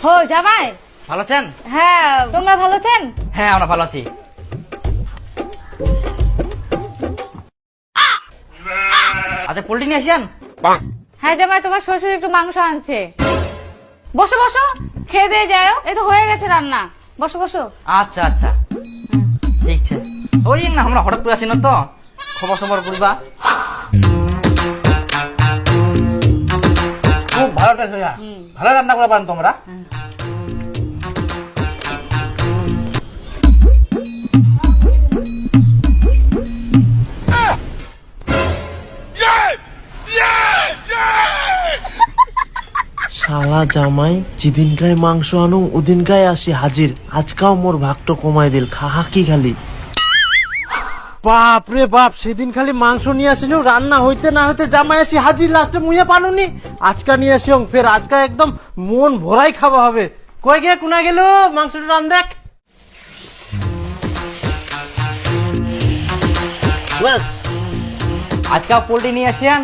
হো জামাই, ভালো আছেন? হ্যাঁ তোমরা ভালো আছেন? হ্যাঁ আমরা ভালো আছি। আচ্ছা পোল্ট্রি নিয়ে আসেন। হ্যাঁ জামাই, তোমার শ্বশুর একটু মাংস আনছে। বসো বসো, খেয়ে দিয়ে যাও, এই তো হয়ে গেছে রান্না। বসো বসো। আচ্ছা আচ্ছা ঠিক আছে। ওই না আমরা হঠাৎ করে আসি না তো, খবর সবর করবা। খুব ভালো টেস্ট হইয়া, ভালো রান্না করে পারেন তোমরা। শালা জামাই যেদিনকায় মাংস আনু ওদিনকায় আসি হাজির। আজকাও মোর ভাগটো কমাই দিল, খাহা কি খালি। বাপ রে বাপ, সেদিন খালি মাংস নিয়ে আসিল, রান্না হইতে না হইতে জামাই আসি হাজির, লাস্টে মুইয়া পানুনি। আজকা নিয়ে আসি ফের আজকা একদম মন ভরাই খাওয়া হবে। কই গে কোনা গেল মাংসটা রান দেখ। আজকাল পোল্ট্রি নিয়ে আসেন।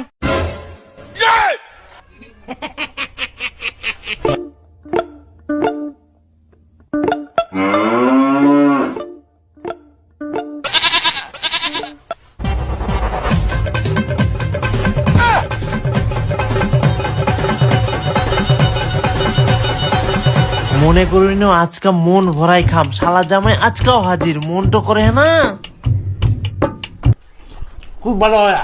মনে করি না আজকা মন ভরাই খাম, শালা জামাই আজকাও হাজির, মন তো করে না। খুব ভালো হয়।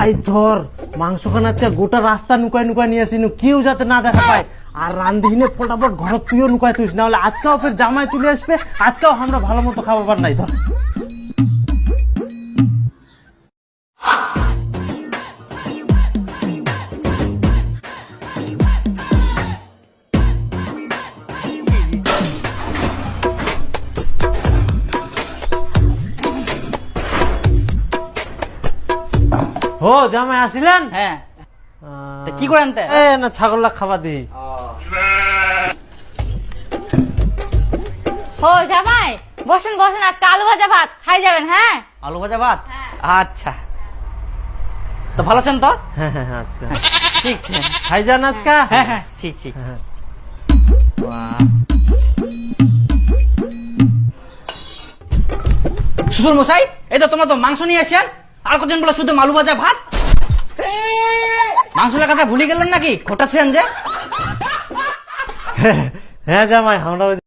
আই ধর মাংস খানা গোটা রাস্তা নুকাই নুকাই নিয়ে আসিনু, কেউ যাতে না দেখা পায়। আর রান্ধিনে ফটাফট ঘর তুইও নুকাই তুইস, না হলে আজকাও ফের জামাই চলে আসবে, আজকাও আমরা ভালো মতো খাবার নাই। ধর ও জামাই আসিলেন? হ্যাঁ তা কি করেন তে? এ না ছাগল খাবার দিই। হো জামাই, বসেন বসেন, আজকে আলু ভাজা ভাত খাই যাবেন। হ্যাঁ আলু ভাজা ভাত। হ্যাঁ। আচ্ছা তো ভালো আছেন তো? হ্যাঁ হ্যাঁ আচ্ছা ঠিক আছে। খাই যান আজকা। হ্যাঁ হ্যাঁ ঠিক ঠিক। হ্যাঁ। শ্বশুর মশাই, এই তো তোমরা তো মাংস নিয়ে আসেন, আর কজন বলে শুধু আলু ভাজা ভাত। মাংস কথা ভুলে গেলেন নাকি? খোটা ছিলেন যে। হ্যাঁ জামাই আমরা